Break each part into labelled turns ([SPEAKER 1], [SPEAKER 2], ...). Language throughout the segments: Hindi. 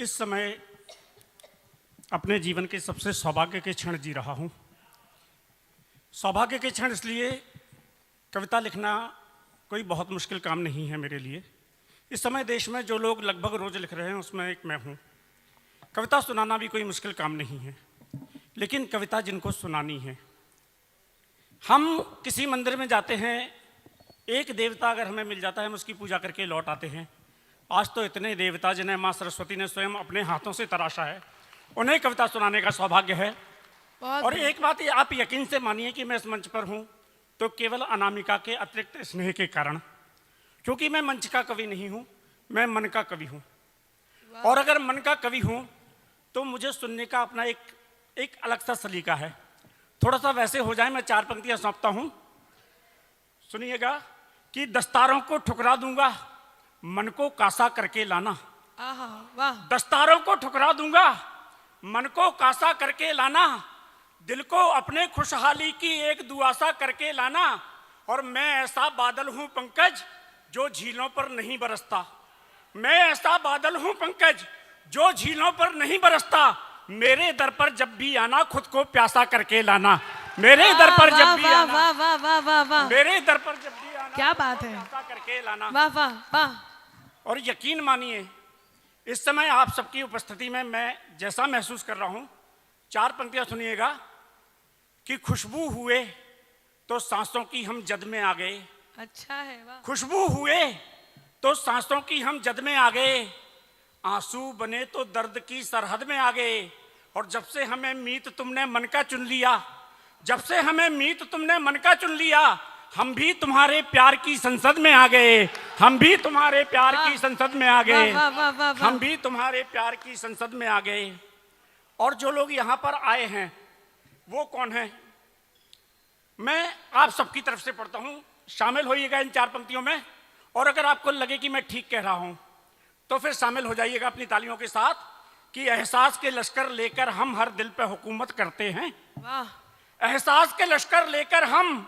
[SPEAKER 1] इस समय अपने जीवन के सबसे सौभाग्य के क्षण जी रहा हूँ। सौभाग्य के क्षण इसलिए, कविता लिखना कोई बहुत मुश्किल काम नहीं है मेरे लिए। इस समय देश में जो लोग लगभग रोज लिख रहे हैं उसमें एक मैं हूँ। कविता सुनाना भी कोई मुश्किल काम नहीं है, लेकिन कविता जिनको सुनानी है। हम किसी मंदिर में जाते हैं, एक देवता अगर हमें मिल जाता है, हम उसकी पूजा करके लौट आते हैं। आज तो इतने देवता जिन्हें माँ सरस्वती ने स्वयं अपने हाथों से तराशा है, उन्हें कविता सुनाने का सौभाग्य है। और एक बात आप यकीन से मानिए कि मैं इस मंच पर हूँ तो केवल अनामिका के अतिरिक्त स्नेह के कारण, क्योंकि मैं मंच का कवि नहीं हूँ, मैं मन का कवि हूँ। और अगर मन का कवि हूँ तो मुझे सुनने का अपना एक अलग सा सलीका है। थोड़ा सा वैसे हो जाए, मैं 4 पंक्तियां सौंपता हूँ, सुनिएगा कि दस्तारों को ठुकरा दूंगा, मन को कासा करके लाना।
[SPEAKER 2] वाह।
[SPEAKER 1] दस्तारों को ठुकरा दूंगा, मन को कासा करके लाना, दिल को अपने खुशहाली की एक दुआसा करके लाना। और मैं ऐसा बादल हूं पंकज जो झीलों पर नहीं बरसता। मैं ऐसा बादल हूं पंकज जो झीलों पर नहीं बरसता। मेरे दर पर जब भी आना, खुद को प्यासा करके लाना। मेरे दर पर जब भी आना,
[SPEAKER 2] वाह वाह वाह वाह वाह,
[SPEAKER 1] मेरे दर पर जब भी आना,
[SPEAKER 2] क्या बात है,
[SPEAKER 1] प्यासा करके लाना।
[SPEAKER 2] वाह वाह वाह।
[SPEAKER 1] और यकीन मानिए, इस समय आप सबकी उपस्थिति में मैं जैसा महसूस कर रहा हूं, 4 पंक्तियां सुनिएगा कि खुशबू हुए तो सांसों की हम जद में आ गए।
[SPEAKER 2] अच्छा है, वाह।
[SPEAKER 1] खुशबू हुए तो सांसों की हम जद में आ गए, आंसू बने तो दर्द की सरहद में आ गए। और जब से हमें मीत तुमने मन का चुन लिया, जब से हमें मीत तुमने मन का चुन लिया, हम भी तुम्हारे प्यार की संसद में आ गए। हम भी तुम्हारे प्यार की संसद में आ गए। हम भी तुम्हारे प्यार की संसद में आ गए। और जो लोग यहाँ पर आए हैं वो कौन है? मैं आप सबकी तरफ से पढ़ता हूँ, शामिल होइएगा इन 4 पंक्तियों में। और अगर आपको लगे कि मैं ठीक कह रहा हूँ तो फिर शामिल हो जाइएगा अपनी तालियों के साथ कि एहसास के लश्कर लेकर हम हर दिल पे हुकूमत करते हैं।
[SPEAKER 2] वाह।
[SPEAKER 1] एहसास के लश्कर लेकर हम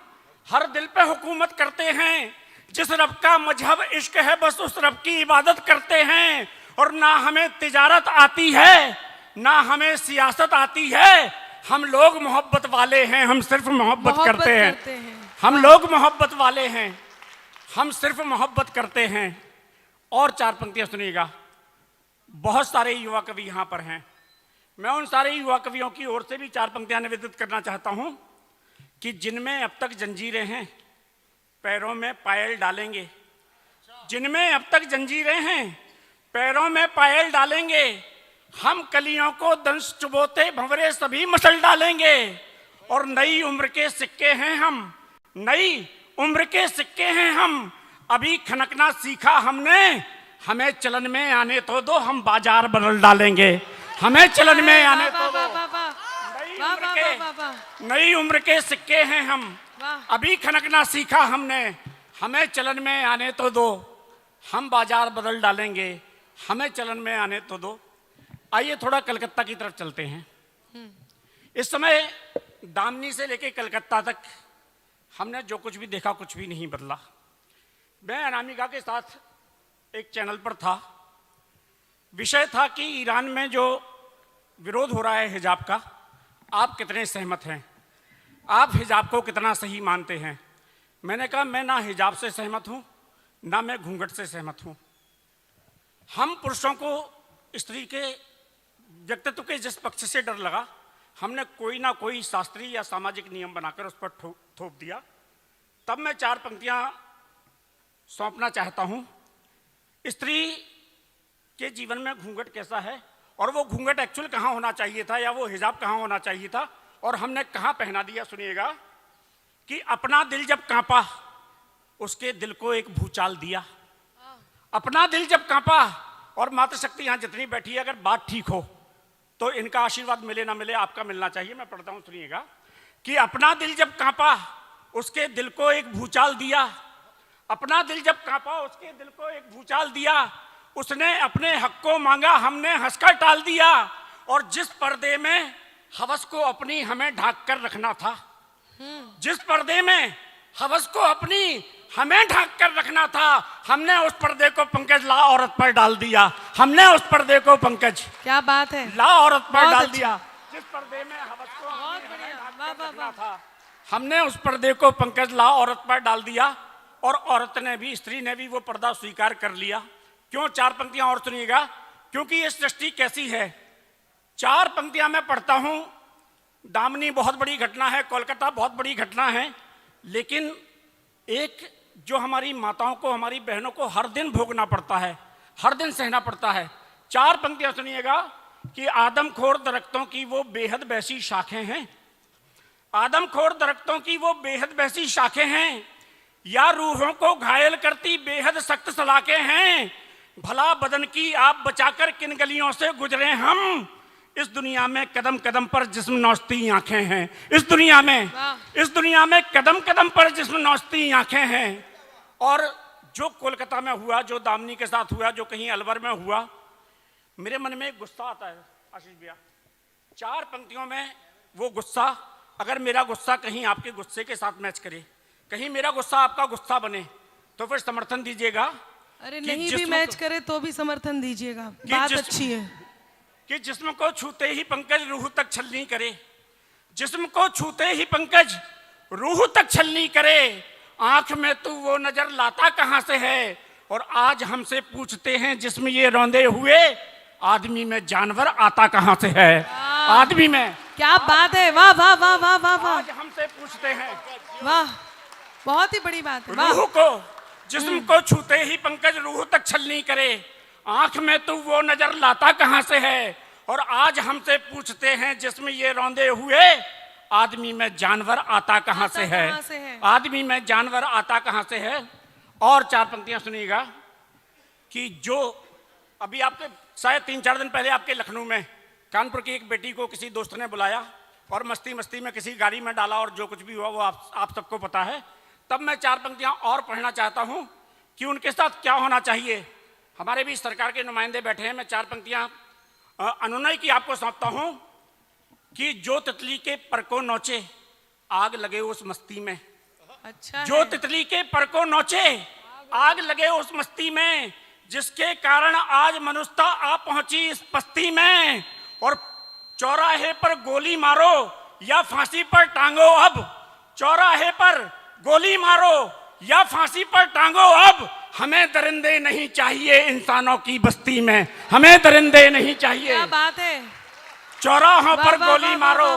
[SPEAKER 1] हर दिल पे हुकूमत करते हैं। जिस रब का मजहब इश्क है, बस उस रब की इबादत करते हैं। और ना हमें तिजारत आती है, ना हमें सियासत आती है। हम लोग मोहब्बत वाले हैं, हम सिर्फ मोहब्बत करते हैं। हम लोग मोहब्बत वाले हैं, हम सिर्फ मोहब्बत करते हैं। और 4 पंक्तियां सुनिएगा। बहुत सारे युवा कवि यहां पर हैं, मैं उन सारे युवा कवियों की ओर से भी 4 पंक्तियां निवेदित करना चाहता हूं कि जिनमें अब तक जंजीरें हैं, पैरों में पायल डालेंगे। जिनमें अब तक जंजीरें हैं, पैरों में पायल डालेंगे। हम कलियों को दंश चुबोते भंवरे सभी मसल डालेंगे। और नई उम्र के सिक्के हैं हम, नई उम्र के सिक्के हैं हम। अभी खनकना सीखा हमने, हमें चलन में आने तो दो, हम बाजार बदल डालेंगे। हमें चलन में आने तो दो। नई उम्र के सिक्के हैं हम, अभी खनकना सीखा हमने, हमें चलन में आने तो दो, हम बाजार बदल डालेंगे। हमें चलन में आने तो दो। आइए थोड़ा कलकत्ता की तरफ चलते हैं। इस समय दामनी से लेके कलकत्ता तक हमने जो कुछ भी देखा, कुछ भी नहीं बदला। मैं अनामिका के साथ एक चैनल पर था, विषय था कि ईरान में जो विरोध हो रहा है हिजाब का, आप कितने सहमत हैं, आप हिजाब को कितना सही मानते हैं। मैंने कहा मैं ना हिजाब से सहमत हूं, ना मैं घूंघट से सहमत हूं। हम पुरुषों को स्त्री के व्यक्तित्व के जिस पक्ष से डर लगा, हमने कोई ना कोई शास्त्रीय या सामाजिक नियम बनाकर उस पर थोप दिया। तब मैं 4 पंक्तियां सौंपना चाहता हूं। स्त्री के जीवन में घूंघट कैसा है, और वो घूंघट एक्चुअल कहाँ होना चाहिए था, या वो हिजाब कहाँ होना चाहिए था, और हमने कहाँ पहना दिया। सुनिएगा कि अपना दिल जब कांपा, उसके दिल को एक भूचाल दिया। अपना दिल जब कांपा, और मातृशक्ति यहाँ जितनी बैठी है, अगर बात ठीक हो तो इनका आशीर्वाद मिले ना मिले, आपका मिलना चाहिए। मैं पढ़ता हूं, सुनिएगा कि अपना दिल जब कांपा, उसके दिल को एक भूचाल दिया। अपना दिल जब कांपा, उसके दिल को एक भूचाल दिया। उसने अपने हक को मांगा, हमने हंसकर टाल दिया। और जिस पर्दे में हवस को अपनी हमें ढाक कर रखना था, जिस पर्दे में हवस को अपनी हमें ढक कर रखना था। हमने उस पर्दे को पंकज ला औरत पर डाल दिया। हमने उस पर्दे को पंकज
[SPEAKER 2] क्या बात है,
[SPEAKER 1] ला औरत पर
[SPEAKER 2] बहुत
[SPEAKER 1] डाल
[SPEAKER 2] अच्छा।
[SPEAKER 1] दिया। जिस पर्दे में हवस को
[SPEAKER 2] बहुत
[SPEAKER 1] अपनी
[SPEAKER 2] बढ़िया,
[SPEAKER 1] हमें ढक
[SPEAKER 2] वाह
[SPEAKER 1] कर
[SPEAKER 2] वाह
[SPEAKER 1] रखना
[SPEAKER 2] वाह।
[SPEAKER 1] था, हमने उस पर्दे को पंकज ला औरत पर डाल दिया और औरत ने भी, स्त्री ने भी वो पर्दा स्वीकार कर लिया। क्यों? 4 पंक्तियां और सुनिएगा, क्योंकि ये सृष्टि कैसी है। 4 पंक्तियां मैं पढ़ता हूं। दामिनी बहुत बड़ी घटना है, कोलकाता बहुत बड़ी घटना है, लेकिन एक जो हमारी माताओं को, हमारी बहनों को हर दिन भोगना पड़ता है, हर दिन सहना पड़ता है। 4 पंक्तियां सुनिएगा कि आदमखोर दरख्तों की वो बेहद बैसी शाखें हैं, आदमखोर दरख्तों की वो बेहद बैसी शाखें हैं, या रूहों को घायल करती बेहद सख्त सलाखें हैं। भला बदन की आप बचाकर किन गलियों से गुजरे हम, इस दुनिया में कदम कदम पर जिस्म नौचती आंखें हैं। इस दुनिया में कदम कदम पर जिस्म नौचती आंखें हैं। और जो कोलकाता में हुआ, जो दामिनी के साथ हुआ, जो कहीं अलवर में हुआ, मेरे मन में एक गुस्सा आता है आशीष भैया। 4 पंक्तियों में वो गुस्सा, अगर मेरा गुस्सा कहीं आपके गुस्से के साथ मैच करे, कहीं मेरा गुस्सा आपका गुस्सा बने, तो फिर समर्थन दीजिएगा।
[SPEAKER 2] अरे नहीं भी मैच करे तो भी समर्थन दीजिएगा, बात अच्छी है।
[SPEAKER 1] कि जिस्म को छूते ही पंकज रूह तक छलनी करे, जिस्म को छूते ही पंकज रूह तक छलनी करे। आंख में तू वो नजर लाता कहां से है, और आज हमसे पूछते हैं जिस्म ये रौंदे हुए, आदमी में जानवर आता कहां से है। आदमी में,
[SPEAKER 2] क्या बात है, वाह वाह वाह वाह वाह वाह,
[SPEAKER 1] आज हमसे पूछते हैं,
[SPEAKER 2] वाह बहुत ही बड़ी बात है। वाह।
[SPEAKER 1] रूह को, जिस्म को छूते ही पंकज रूह तक छलनी करे। आंख में तू वो नजर लाता कहां से है, और आज हमसे पूछते हैं जिस्म ये रौंदे हुए, आदमी में जानवर आता कहां से है। आदमी में जानवर आता कहां से है। और 4 पंक्तियां सुनिएगा कि जो अभी आपके शायद 3-4 दिन पहले आपके लखनऊ में कानपुर की एक बेटी को किसी दोस्त ने बुलाया और मस्ती मस्ती में किसी गाड़ी में डाला, और जो कुछ भी हुआ वो आप सबको पता है। तब मैं 4 पंक्तियां और पढ़ना चाहता हूं कि उनके साथ क्या होना चाहिए। हमारे भी सरकार के नुमाइंदे बैठे हैं। मैं 4 पंक्तियां अनुनय की आपको सौंपता हूं कि जो तितली के पर को नोचे, आग लगे उस मस्ती में।
[SPEAKER 2] अच्छा
[SPEAKER 1] जो तितली के पर को नोचे, आग लगे उस मस्ती में, जिसके कारण आज मनुष्यता आ पहुंची इस पस्ती में। और चौराहे पर गोली मारो या फांसी पर टांगो अब, चौराहे पर गोली मारो या फांसी पर टांगो अब, हमें दरिंदे नहीं चाहिए इंसानों की बस्ती में, हमें दरिंदे नहीं चाहिए।
[SPEAKER 2] क्या बात है।
[SPEAKER 1] चौराहों पर गोली मारो,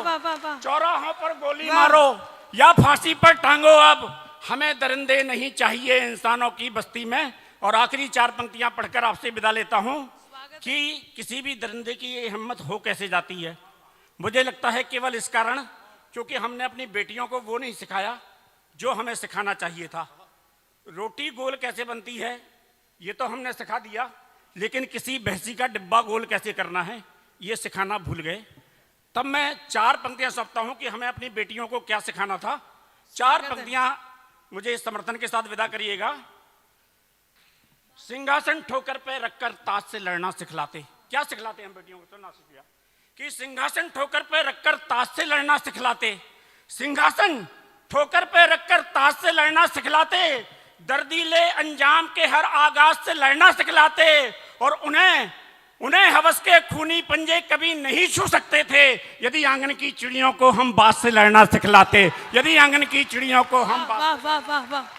[SPEAKER 1] चौराहों पर गोली मारो या फांसी पर टांगो अब, हमें दरिंदे नहीं चाहिए इंसानों की बस्ती में। और आखिरी 4 पंक्तियां पढ़कर आपसे विदा लेता हूं कि किसी भी दरिंदे की ये हिम्मत हो कैसे जाती है। मुझे लगता है केवल इस कारण, क्योंकि हमने अपनी बेटियों को वो नहीं सिखाया जो हमें सिखाना चाहिए था। रोटी गोल कैसे बनती है ये तो हमने सिखा दिया, लेकिन किसी भैंसी का डिब्बा गोल कैसे करना है ये सिखाना भूल गए। तब मैं 4 पंक्तियां सौंपता हूं कि हमें अपनी बेटियों को क्या सिखाना था। 4 पंक्तियां मुझे इस समर्थन के साथ विदा करिएगा। सिंहासन ठोकर पे रखकर ताज से लड़ना सिखलाते। क्या सिखलाते हम बेटियों को, तो ना सीखिया कि सिंहासन ठोकर पे रखकर ताज से लड़ना सिखलाते, सिंहासन ठोकर पे रखकर ताज से लड़ना सिखलाते, दर्दीले अंजाम के हर आगाज से लड़ना सिखलाते। और उन्हें हवस के खूनी पंजे कभी नहीं छू सकते थे, यदि आंगन की चिड़ियों को हम बाज से लड़ना सिखलाते, यदि आंगन की चिड़ियों को हम
[SPEAKER 2] वाह वाह वाह वाह।